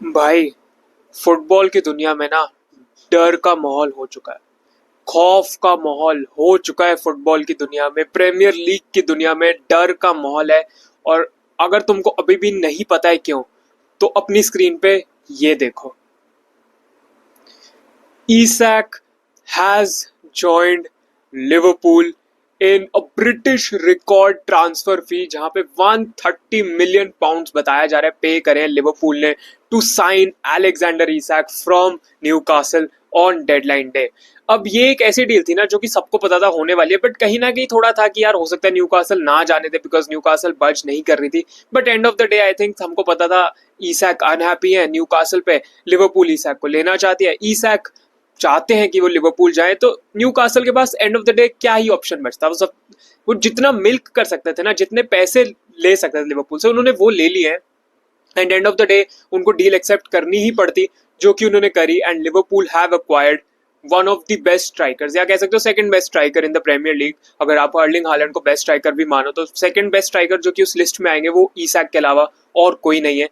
भाई, फुटबॉल की दुनिया में ना डर का माहौल हो चुका है। खौफ का माहौल हो चुका है फुटबॉल की दुनिया में। प्रीमियर लीग की दुनिया में डर का माहौल है। और अगर तुमको अभी भी नहीं पता है क्यों, तो अपनी स्क्रीन पे ये देखो। Isak has joined Liverpool in a British record transfer fee, जहां पे 130 मिलियन पाउंड्स बताया जा रहा है पे करें लिवरपूल ने to sign Alexander Isak from Newcastle on deadline day. अब ये एक ऐसी डील थी ना जो कि सबको पता था होने वाली है, बट कहीं ना कहीं थोड़ा था कि यार हो सकता है न्यूकासल ना जाने दे, बिकॉज न्यूकासल बज नहीं कर रही थी। But and of the day I think हमको पता था इसाक अनहैप्पी है न्यूकासल पे। लिवरपूल इसाक को लेना चाहती है, इसाक चाहते हैं कि वो लिवरपूल जाए, तो न्यूकासल के पास एंड ऑफ द डे क्या ही ऑप्शन बचता। वो जितना मिल्क कर सकते थे ना, जितने पैसे ले सकते थे लिवरपूल से, उन्होंने वो ले लिए हैं। And end of the day उनको डील एक्सेप्ट करनी ही पड़ती, जो कि उन्होंने करी। And Liverpool have acquired one of the best strikers, या कह सकते हो second best striker in the Premier League. अगर आप अर्लिंग हालैंड को बेस्ट स्ट्राइकर भी मानो, तो सेकंड बेस्ट स्ट्राइकर जो कि उस लिस्ट में आएंगे वो इसाक के अलावा और कोई नहीं है।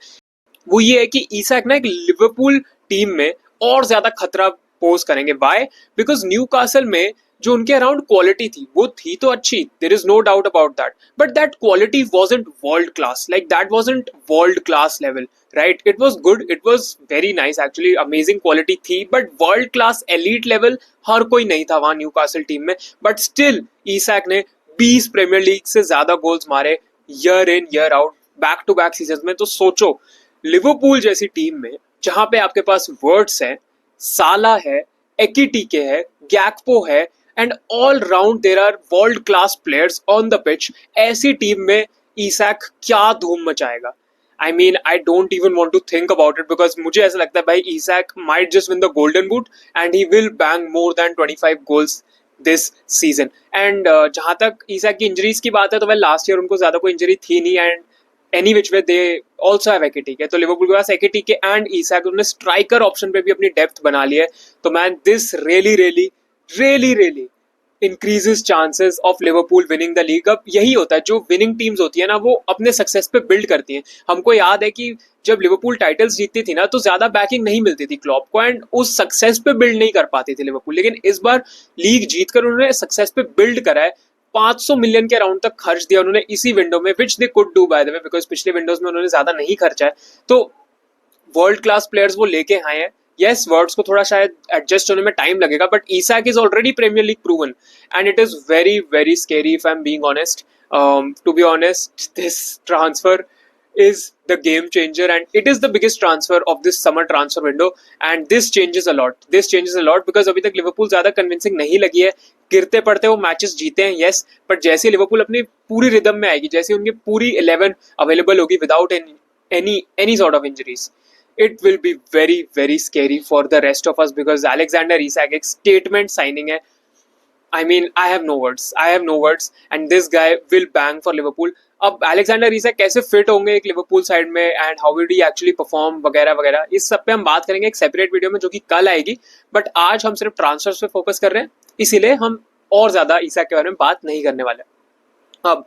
वो ये है कि इसाक ना एक लिवरपूल टीम में और ज्यादा खतरा पोज करेंगे। वाई? बिकॉज न्यू कासल में जो उनके अराउंड क्वालिटी थी वो थी तो अच्छी, there is no doubt about that, but that quality wasn't world class, like that wasn't world class level, right? It was good, it was very nice actually, amazing quality थी, but world class elite level हर कोई नहीं था वहां Newcastle team में। But still Isak ने 20 Premier League से ज्यादा गोल्स मारे year in year out, back to back season में। तो सोचो, लिवरपूल जैसी टीम में जहां पे आपके पास वर्ड्स है, साला है, एकिटीके है, गैक्पो है, and all round there are world class players on the pitch, ऐसी टीम में इसाक क्या धूम मचाएगा। I mean, I don't even want to think about it, because मुझे ऐसा लगता है भाई Isak might just win the golden boot and he will bang more than 25 goals this season. And जहां तक इसाक की इंजरीज की बात है, तो वह लास्ट ईयर उनको ज्यादा कोई इंजरी थी नहीं, and any which way they also have Ekitike. तो लिवरपूल के पास एकेटीके एंड इसाक, उन्होंने स्ट्राइकर ऑप्शन पे भी अपनी डेप्थ बना ली है। तो man, this really really really really increases chances of Liverpool winning the league. अब यही होता है, जो विनिंग टीम्स होती है ना, वो अपने सक्सेस पे बिल्ड करती हैं। हमको याद है कि जब लिवरपूल टाइटल्स जीतती थी ना, तो ज्यादा बैकिंग नहीं मिलती थी क्लॉप को, एंड उस सक्सेस पे बिल्ड नहीं कर पाती थी लिवरपूल। लेकिन इस बार लीग जीतकर उन्होंने सक्सेस पे बिल्ड करा है। 500 मिलियन के अराउंड तक खर्च दिया उन्होंने इसी विंडो में, which they could do by the way, because पिछले विंडोज में उन्होंने ज्यादा नहीं खर्चा है। तो वर्ल्ड क्लास प्लेयर्स वो लेके आए हैं। यस, वर्ड्स को थोड़ा शायद एडजस्ट होने में टाइम लगेगा, but Isak is already Premier League proven, and it is very very scary if I am being honest. To be honest, this transfer is the game changer, and it is the biggest transfer of this summer transfer window, and this changes a lot, because अभी तक Liverpool ज्यादा convincing नहीं लगी है। गिरते पड़ते वो matches जीते हैं, यस, बट जैसे लिवरपूल अपनी पूरी रिदम में आएगी, जैसे उनकी पूरी 11 अवेलेबल होगी without any sort of injuries, it will be very very scary for the rest of us, because Alexander Isak एक statement signing है। I mean, I have no words, and this guy will bang for Liverpool. अब Alexander Isaac कैसे fit होंगे एक Liverpool side में, and how will he actually perform वगैरह वगैरह, इस सब पे हम बात करेंगे एक सेपरेट वीडियो में, जो कि कल आएगी। बट आज हम सिर्फ ट्रांसफर्स पे फोकस कर रहे हैं, इसीलिए हम और ज्यादा इसाक के बारे में बात नहीं करने वाले। अब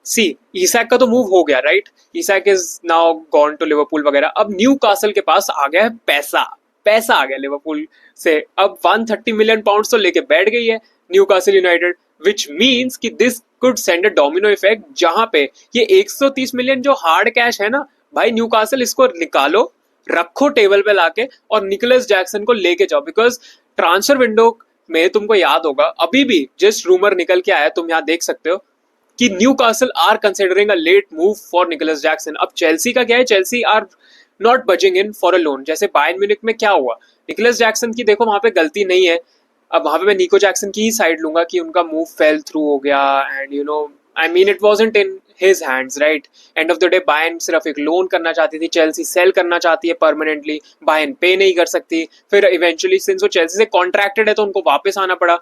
सी, इसाक का तो मूव हो गया, right? Isak is now gone to Liverpool वगैरह। अब न्यू कासल के पास आ गया है पैसा, पैसा आ गया लिवरपूल से। अब 130 मिलियन पाउंड तो लेके बैठ गई है न्यूकासल यूनाइटेड, विच मीन्स कि this could send a domino effect, जहां पे ये 130 मिलियन जो हार्ड कैश है ना भाई, न्यूकासल इसको निकालो, रखो टेबल पे लाके, और निकोलस जैक्सन को लेके जाओ। बिकॉज ट्रांसफर विंडो में तुमको याद होगा, अभी भी जस्ट रूमर निकल के आया, तुम यहाँ देख सकते हो कि Newcastle are considering a late move for Nicolas Jackson. अब चेल्सी का क्या है, Chelsea are not budging in for a loan. जैसे बायर्न म्यूनिख में क्या हुआ, निकोलस जैक्सन की देखो वहां पे गलती नहीं है। अब वहां पे मैं निको जैक्सन की ही साइड लूंगा कि उनका मूव फेल थ्रू हो गया, and you know, I mean, it wasn't in his hands, right? And of the day Bayern सिर्फ एक लोन करना चाहती थी, चेल्सी सेल करना चाहती है परमानेंटली, बायर्न पे नहीं कर सकती। फिर इवेंचुअली सिंस वो चेल्सी से कॉन्ट्रैक्टेड है, तो उनको वापस आना पड़ा।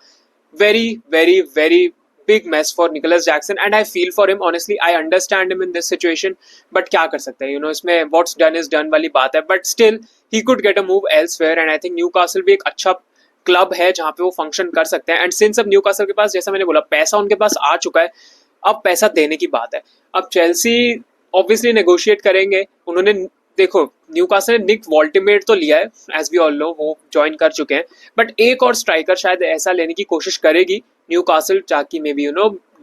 Very very very big mess for Nicholas Jackson, and I feel for him, honestly I understand him in this situation, but क्या कर सकते हैं, you know, इसमें what's done is done वाली बात है, but still he could get a move elsewhere, and I think Newcastle भी एक अच्छा क्लब है जहां पे वो फंक्शन कर सकते हैं। एंड सिंस अब न्यूकासल के पास, जैसा मैंने बोला, पैसा उनके पास आ चुका है, अब पैसा देने की बात है। अब चेल्सी ऑब्वियसली नेगोशिएट करेंगे, उन्होंने देखो न्यूकासल ने निक वॉल्टिमेट तो लिया है, एज वी ऑल नो वो ज्वाइन कर चुके हैं, बट एक और स्ट्राइकर शायद ऐसा लेने की कोशिश करेगी न्यूकासल, ताकि मे बी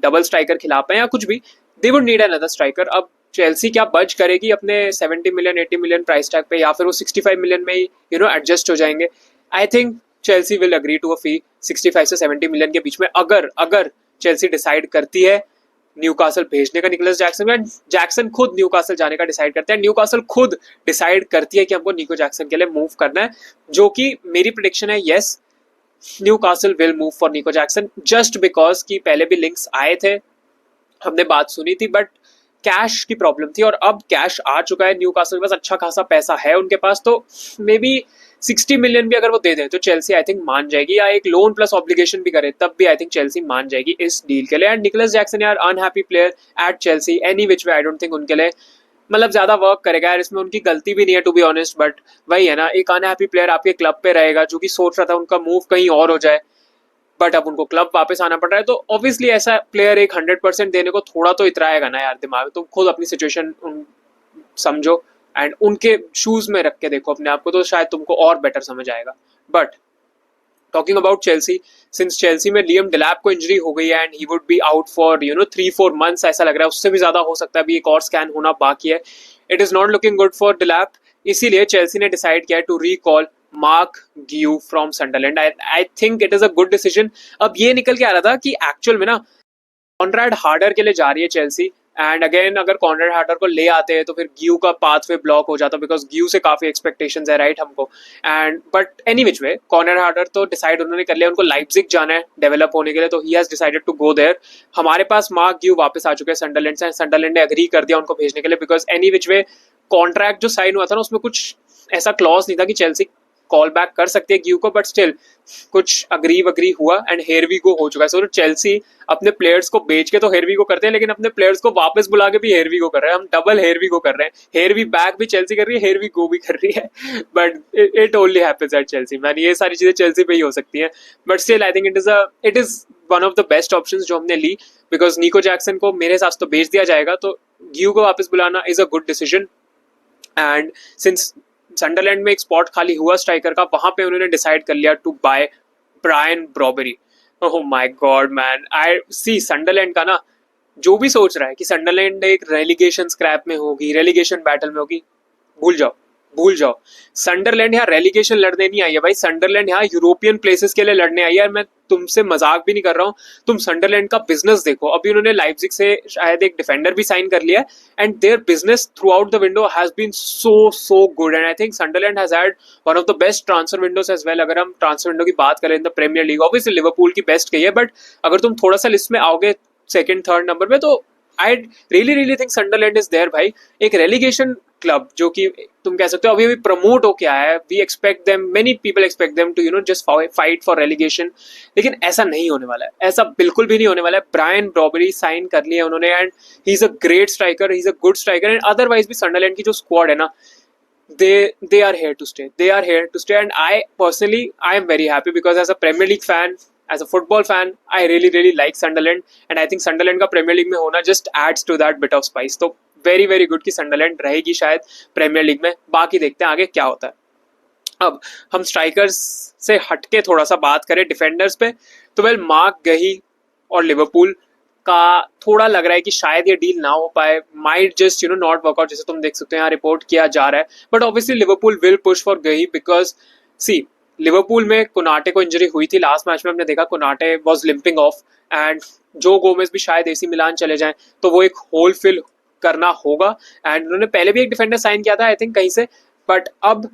डबल स्ट्राइकर खिला पाए या कुछ भी। They would need another striker. अब चेल्सी क्या बच करेगी अपने 70 मिलियन 80 मिलियन प्राइस टैग पे, या फिर वो 65 मिलियन में ही एडजस्ट हो जाएंगे? I think Chelsea will agree to a fee 65 से 70 मिलियन के बीच में, अगर अगर चेल्सी डिसाइड करती है न्यूकासल भेजने का निकोलस जैक्सन में, जैक्सन खुद न्यूकासल जाने का डिसाइड करता है, न्यूकासल खुद डिसाइड करती है कि हमको निको जैक्सन के लिए मूव करना है, जो कि मेरी प्रेडिक्शन है yes, Newcastle will move for निको जैक्सन, जस्ट बिकॉज कि पहले भी लिंक्स आए थे, हमने बात सुनी थी, बट कैश की प्रॉब्लम थी, और अब कैश आ चुका है न्यूकासल के पास, अच्छा खासा पैसा है उनके पास, तो मे बी 60 मिलियन भी अगर वो दे दें तो चेल्सी आई थिंक मान जाएगी, या एक लोन प्लस ऑब्लिगेशन भी करे तब भी आई थिंक चेल्सी मान जाएगी इस डील के लिए। एंड निकोलस जैक्सन यार unhappy player at Chelsea any which way, I don't think उनके लिए मतलब ज्यादा वर्क करेगा यार, इसमें उनकी गलती भी नहीं है टू बी ऑनेस्ट, बट वही है ना, एक अनहैप्पी प्लेयर आपके क्लब पे रहेगा जो कि सोच रहा था उनका मूव कहीं और हो जाए, बट अब उनको क्लब वापस आना पड़ रहा है, तो ऑब्वियसली ऐसा प्लेयर एक 100% देने को थोड़ा तो इतराएगा ना यार दिमाग। तुम खुद अपनी सिचुएशन समझो एंड उनके शूज में रख के देखो अपने आप को, तो शायद तुमको और बेटर समझ आएगा। But talking about Chelsea, since Chelsea में लियम डेलैप को इंजरी हो गई है and he would be out for 3-4 months, ऐसा लग रहा है, उससे भी ज्यादा हो सकता है, अभी एक और स्कैन होना बाकी है। It is not looking good for Delap, इसीलिए चेल्सी ने डिसाइड किया to recall Marc Guiu from Sunderland. I think it is a good decision. अब ये निकल के आ रहा था कि एक्चुअल में ना कॉनराड हार्डर के लिए जा रही है चेल्सी, एंड अगेन अगर कॉनराड हार्डर को ले आते हैं तो फिर ग्यू का पाथवे ब्लॉक हो जाता, बिकॉज ग्यू से काफी एक्सपेक्टेशंस है राइट हमको। And but any which way Conrad harder तो डिसाइड उन्होंने कर लिया, उनको लाइप्जिग जाना है डेवलप होने के लिए, तो he has decided to go there. हमारे पास मार्क ग्यू वापस आ चुके हैं सनडरलैंड से, सनडरलैंड ने एग्री कर दिया उनको भेजने के लिए, because any which way contract जो साइन हुआ था ना उसमें कुछ ऐसा क्लॉज नहीं था कि चेल्सी कॉल बैक कर सकते हैं ग्यू को, बट स्टिल कुछ अग्री हुआ एंड हेयर वी गो हो चुका है। सो चेल्सी अपने प्लेयर्स को बेच के तो हेयर वी गो करते हैं, लेकिन अपने प्लेयर्स को वापस बुला के भी हेयर वी गो कर रहे हैं, हम डबल हेयर वी गो कर रहे हैं, हेयर वी बैक भी चेल्सी कर रही है, हेयर वी गो भी कर रही है, but it only happens at Chelsea man, ये सारी चीजें चेल्सी पे ही हो सकती हैं, but still I think it is one of the best option जो हमने ली, बिकॉज निको जैक्सन को मेरे हिसाब से तो बेच दिया जाएगा, तो ग्यू को वापस बुलाना is a good decision. And since Sunderland में एक स्पॉट खाली हुआ स्ट्राइकर का, वहां पे उन्होंने डिसाइड कर लिया to buy Brian Brobbey. Oh my God man, I see Sunderland का ना, जो भी सोच रहा है कि सनडरलैंड एक रेलीगेशन स्क्रैप में होगी, रेलीगेशन बैटल में होगी, भूल जाओ भूल जाओ। सनडरलैंड यहाँ रेलीगेशन लड़ने नहीं आई है भाई, सनडरलैंड यहाँ यूरोपियन प्लेसेस के लिए लड़ने आई है। मैं तुमसे मजाक भी नहीं कर रहा हूँ, तुम सनडरलैंड का बिजनेस देखो, अभी उन्होंने लाइप्जिग से शायद एक डिफेंडर भी साइन कर लिया है, and their business throughout the window has been so good, and I think Sunderland has had one of the best transfer windows as well. अगर हम ट्रांसफर विंडो की बात करें in the Premier League, obviously Liverpool की best कही है, but अगर तुम थोड़ा सा लिस्ट में आओगे सेकंड थर्ड नंबर में, तो I really think Sunderland is there भाई, एक रेलीगेशन क्लब जो कि तुम कह सकते हो अभी प्रमोट हो क्या है, we expect them, many people expect them to just fight for relegation, लेकिन ऐसा नहीं होने वाला है, ऐसा बिल्कुल भी नहीं होने वाला है। ब्रायन ब्रॉबरी साइन कर लिया उन्होंने, and he is a great striker, he is a good striker, and otherwise भी सनडरलैंड की जो स्क्वाड है ना, they are here to stay, they are here to stay, and I personally I am very happy because as a Premier League fan, as a football fan, I really like Sunderland, and I think Sunderland का Premier League में होना just adds to that bit of spice, तो very good कि Sunderland रहेगी शायद Premier League में, बाकी देखते हैं आगे क्या होता है। अब हम स्ट्राइकर्स से हटके थोड़ा सा बात करें डिफेंडर्स पे, तो वेल मार्क गही और लिवरपूल का थोड़ा लग रहा है कि शायद ये डील ना हो पाए, माइट जस्ट नॉट वर्कआउट, जैसे तुम देख सकते हो यहाँ रिपोर्ट किया जा रहा है, but obviously Liverpool will push for गही, बिकॉज सी लिवरपूल में कोनाटे को इंजरी हुई थी लास्ट मैच में, हमने देखा Konate was limping of, and जो गोमेज भी शायद एसी मिलान चले जाएं, तो वो एक होल फिल करना होगा, एंड उन्होंने पहले भी एक डिफेंडर साइन किया था आई थिंक कहीं से, बट अब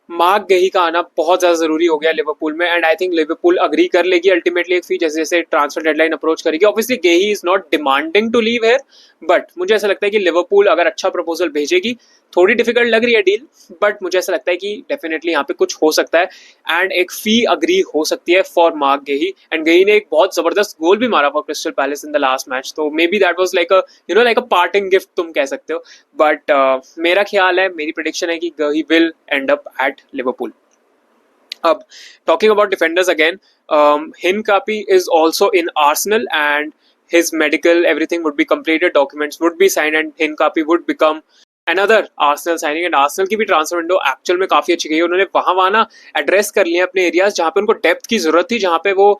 मार्क गही का आना बहुत ज्यादा जरूरी हो गया लिवरपूल में, and I think Liverpool agree कर लेगी अल्टीमेटली एक फी, जैसे जैसे ट्रांसफर डेडलाइन अप्रोच करेगी। Obviously Guehi is not demanding to leave here, but मुझे ऐसा लगता है कि लिवरपूल अगर अच्छा प्रपोजल भेजेगी, थोड़ी डिफिकल्ट लग रही है डील, बट मुझे ऐसा लगता है कि डेफिनेटली यहाँ पे कुछ हो सकता है, एंड एक फी अग्री हो सकती है फॉर मार्क गही, एंड गही ने एक बहुत जबरदस्त गोल भी मारा for Crystal Palace in the last match, तो maybe that was like a parting gift तुम कह सकते हो, बट मेरा ख्याल है, मेरी प्रेडिक्शन है कि गही will and up at Liverpool. अब talking about defenders again, Hincapie is also in Arsenal, and his medical everything would be completed, documents would be signed, and Hincapie would become another Arsenal signing, and Arsenal की भी transfer window actual में काफी अच्छी गई। उन्होंने वहां ना address कर लिया अपने एरियाज जहाँ पे उनको डेप्थ की जरूरत थी, जहाँ पे वो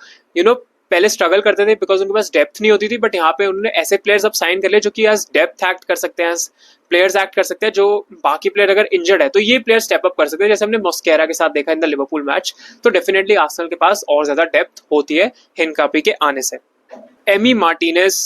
पहले स्ट्रगल करते थे बिकॉज उनके पास डेप्थ नहीं होती थी, बट यहाँ पे उन्होंने ऐसे प्लेयर्स अब साइन कर लिए जो कि एज डेप्थ एक्ट कर सकते हैं, प्लेयर्स एक्ट कर सकते हैं, जो बाकी प्लेयर अगर इंजर्ड है तो ये प्लेयर स्टेप अप कर सकते हैं, जैसे हमने मॉस्केरा के साथ देखा इन द लिवरपूल मैच। तो डेफिनेटली आर्सेनल के पास और ज्यादा डेप्थ होती है हिनकापी के आने से। Emi Martinez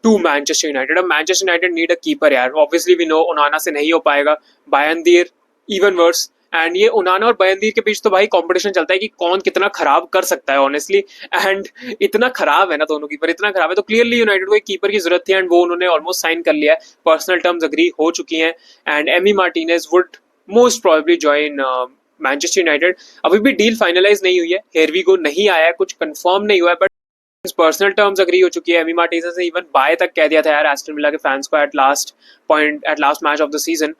to Manchester United. अब Manchester United need a keeper यार, ऑब्वियसली वी नो ओनाना से नहीं हो पाएगा, बायनदीर इवन वर्स, एंड ये ओनाना और बयनदीर के बीच तो भाई कंपटीशन चलता है कि कौन कितना खराब कर सकता है ऑनेस्टली, एंड इतना खराब है ना दोनों कीपर, इतना खराब है, तो क्लियरली यूनाइटेड को एक कीपर की जरूरत थी एंड वो उन्होंने ऑलमोस्ट साइन कर लिया है, पर्सनल टर्म्स अग्री हो चुकी हैं, and Emi Martinez would most probably join Manchester United. अभी भी डील फाइनलाइज नहीं हुई है, हेरवीगो नहीं आया है, कुछ कंफर्म नहीं हुआ है, बट पर्सनल टर्म्स अग्री हो चुकी है। एमी मार्टिनेज ने इवन बाय तक कह दिया था यार एस्टन विला के फैंस को at last match of the season.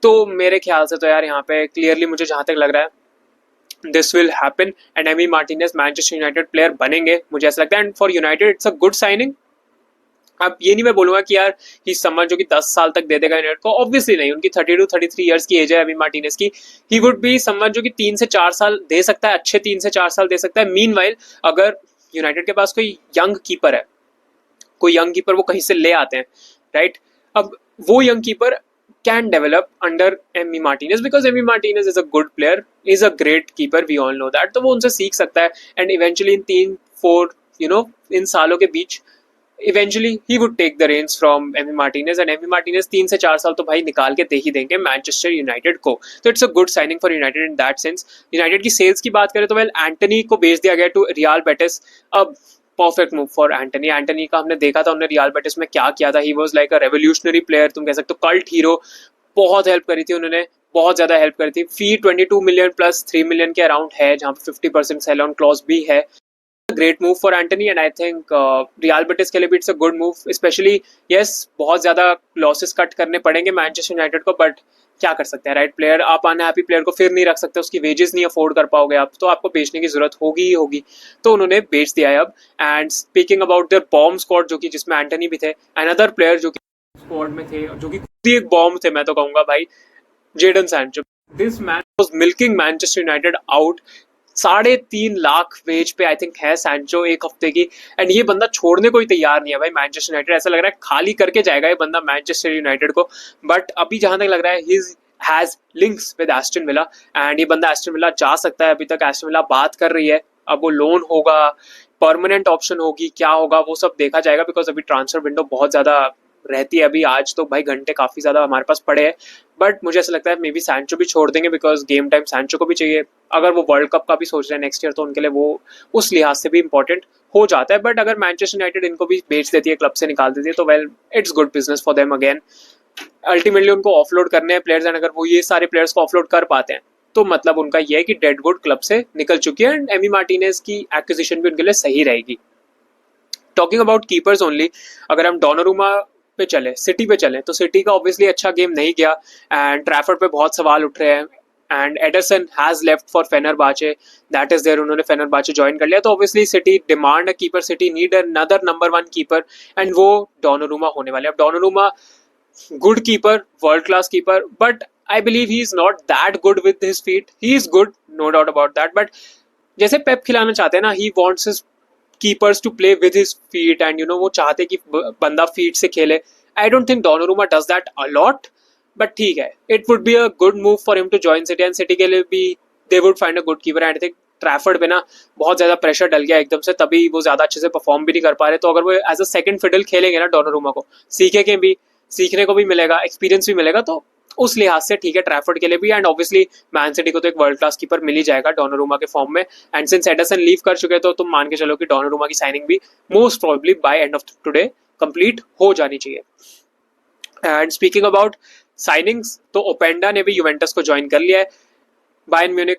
तो मेरे ख्याल से तो यार यहाँ पे क्लियरली मुझे जहां तक लग रहा है this will happen and Emi Martinez Manchester United player बनेंगे, मुझे ऐसा लगता है, and for United it's a good signing. अब ये नहीं मैं बोलूंगा कि यार ही समझ जो कि 10 साल तक दे देगा यूनाइटेड को, ऑब्वियसली नहीं, उनकी 32-33 ईयर्स की एज है एमी मार्टिनेज की। ही वुड बी समझ जो कि 3 से 4 साल दे सकता है, अच्छे 3 से 4 साल दे सकता है। मीनवाइल अगर यूनाइटेड के पास कोई यंग कीपर है, कोई यंग कीपर वो कहीं से ले आते हैं, राइट, अब वो young keeper can develop under Emi Martinez because Emi Martinez is a good player, is a great keeper, we all know that, तो वो उनसे सीख सकता है एंड इवेंचुअली इन 3-4 इन सालों के बीच eventually he would take the range from Emi Martinez, and Emi Martinez 3 से 4 साल तो भाई निकाल के दे ही देंगे मैनचेस्टर यूनाइटेड को। तो it's a good signing for United in that sense. United की सेल्स की बात करें तो वेल एंटनी को बेच दिया गया टू रियल बेटिस। अब perfect move for Antony. Antony का हमने देखा था उन्होंने रियल बेटिस में क्या किया था, he was like a revolutionary player, तुम कह सकते हो कल्ट हीरो, बहुत हेल्प करी थी उन्होंने, बहुत ज्यादा हेल्प करी थी। फी 22 मिलियन प्लस 3 मिलियन के अराउंड है, जहां पे 50% सेल ऑन क्लॉज भी है। Great move for Antony and I think real Betis के लिए भी it's a good move, specially yes बहुत ज्यादा लॉसेस कट करने पड़ेंगे मैनचेस्टर यूनाइटेड को, बट क्या कर सकते हैं, राइट, प्लेयर आप अनहैप्पी प्लेयर को फिर नहीं रख सकते, उसकी वेजेस नहीं अफोर्ड कर पाओगे आप, तो आपको बेचने की जरूरत होगी ही होगी, तो उन्होंने बेच दिया है अब। And speaking about their bomb squad जो कि जिसमें एंटनी भी थे, अनदर प्लेयर जो कि स्क्वाड में थे जो कि खुद ही एक बॉम्ब थे, मैं तो कहूंगा भाई, Jadon Sancho. This man was milking Manchester United out, 3.5 lakh wage पे आई थिंक है सैंचो एक हफ्ते की, एंड ये बंदा छोड़ने को ही तैयार नहीं है भाई मैनचेस्टर यूनाइटेड, ऐसा लग रहा है खाली करके जाएगा ये बंदा मैनचेस्टर यूनाइटेड को। बट अभी जहां तक लग रहा है he has links with Aston villa, and ये बंदा एस्टन विला जा सकता है, अभी तक एस्टन विला बात कर रही है, अब वो लोन होगा, परमानेंट ऑप्शन होगी, क्या होगा वो सब देखा जाएगा, बिकॉज अभी ट्रांसफर विंडो बहुत ज्यादा रहती है अभी, आज तो भाई घंटे काफी ज्यादा हमारे पास पड़े हैं, बट मुझे ऐसा लगता है मे बी सैंचो भी छोड़ देंगे बिकॉज गेम टाइम सैंचो को भी चाहिए, अगर वो वर्ल्ड कप का भी सोच रहे हैं नेक्स्ट ईयर तो उनके लिए वो उस लिहाज से भी इंपॉर्टेंट हो जाता है। बट अगर मैनचेस्टर यूनाइटेड इनको भी बेच देती है, क्लब से निकाल देती है, तो well it's good business for them again. Ultimately उनको ऑफलोड करने हैं प्लेयर्स, एंड अगर वो ये सारे प्लेयर्स को ऑफलोड कर पाते हैं तो मतलब उनका ये है कि डेडवुड क्लब से निकल चुकी है, एंड एमी मार्टिनेज की एक्विजिशन भी उनके लिए सही रहेगी। टॉकिंग अबाउट कीपर्स ओनली, अगर हम डोनारुमा पे चले, सिटी पे चले, तो सिटी का ऑब्वियसली अच्छा गेम नहीं गया एंड ट्रैफर्ड पे बहुत सवाल उठ रहे हैं, and Ederson has left for Fenerbahce, that is there, उन्होंने फेनरबाचे ज्वाइन कर लिया, तो obviously City demand a keeper, City need another number 1 keeper, and वो डोनारुमा होने वाले। अब Donnarumma good keeper, world class keeper, but I believe he is not that good with his feet, he is good no doubt about that, but जैसे Pep खिलाना चाहते हैं ना, he wants his keepers to play with his feet, and वो चाहते कि बंदा feet से खेले। I don't think Donnarumma does that a lot, but ठीक है, it would be a good move for him to join City, and City के लिए भी they would find a good keeper. And I think Trafford पे ना बहुत ज्यादा pressure डल गया एकदम से, तभी वो ज्यादा अच्छे से परफॉर्म भी नहीं कर पा रहे, तो अगर वो एज अ सेकंड फिडल खेलेंगे ना डोनारुमा को, सीखने को भी मिलेगा, एक्सपीरियंस भी मिलेगा, तो उस लिहाज से ठीक है ट्रैफर्ड के लिए भी, एंड ऑब्वियसली मैन सिटी को तो एक वर्ल्ड क्लास कीपर मिल ही जाएगा डोनारुमा के फॉर्म में, एंड सिंस एडरसन लीव कर चुके तो तुम मान के चलो कि डोनारुमा की साइनिंग भी most probably bye end of today complete हो जानी चाहिए। एंड स्पीकिंग अबाउट साइनिंग्स, तो ओपेंडा ने भी यूवेंटस को ज्वाइन कर लिया है। Bayern Munich.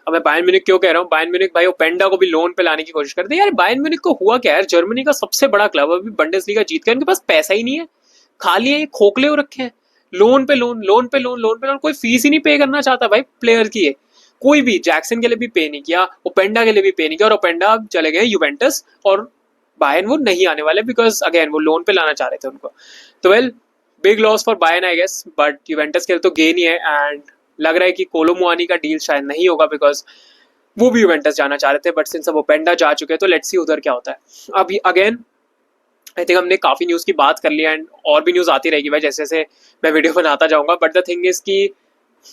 अब मैं बायर्न म्यूनिक क्यों कह रहा हूँ, बायर्न म्यूनिक भाई ओपेंडा को भी लोन पे लाने की कोशिश करते हैं यार। बायर्न म्यूनिक को हुआ क्या यार, जर्मनी का सबसे बड़ा क्लब अभी बंडेसलीगा जीत के, उनके पास पैसा ही नहीं है, खाली है, खोखले हो रखे हैं, लोन पे लोन, कोई फीस ही नहीं पे करना चाहता भाई प्लेयर की है, कोई भी, जैक्सन के लिए भी पे नहीं किया, ओपेंडा के लिए भी पे नहीं किया, और ओपेंडा चले गए यूवेंटस, और बायर्न वो नहीं आने वाले बिकॉज अगेन वो लोन पे लाना चाह रहे थे उनको। तो well big loss for Bayern I guess, but Juventus के लिए तो गेन ही है। एंड लग रहा है कि कोलो मुआनी का डील शायद नहीं होगा बिकॉज वो भी यूवेंटस जाना चाह रहे थे, बट सिंस अब ओपेंडा जा चुके हैं तो लेट्स सी उधर क्या होता है। अभी अगेन आई थिंक हमने काफी न्यूज की बात कर ली एंड और भी न्यूज आती रहेगी भाई जैसे जैसे मैं वीडियो बनाता जाऊंगा। बट द थिंग इज कि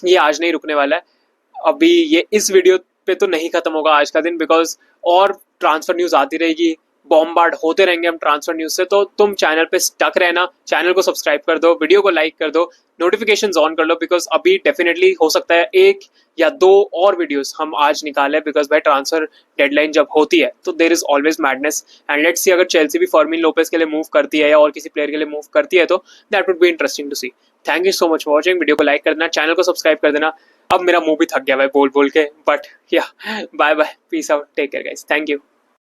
ये आज नहीं रुकने वाला है। अभी ये इस वीडियो पे तो नहीं खत्म होगा आज का दिन बिकॉज और ट्रांसफर न्यूज आती रहेगी, बॉम्बार्ड होते रहेंगे हम ट्रांसफर न्यूज से। तो तुम चैनल पे स्टक रहना, चैनल को सब्सक्राइब कर दो, वीडियो को लाइक कर दो, नोटिफिकेशंस ऑन कर लो बिकॉज अभी डेफिनेटली हो सकता है 1 या 2 और वीडियोस हम आज निकालें बिकॉज भाई ट्रांसफर डेडलाइन जब होती है तो there is always madness. And let's see अगर चेल्सी भी फर्मिन लोपेस के लिए मूव करती है या और किसी प्लेयर के लिए मूव करती है तो that would be interesting to see. Thank you so much for watching, video को लाइक कर देना, चैनल को सब्सक्राइब कर देना। अब मेरा मुंह भी थक गया भाई बोल बोल के, बट या bye bye, peace out, take care guys, thank you.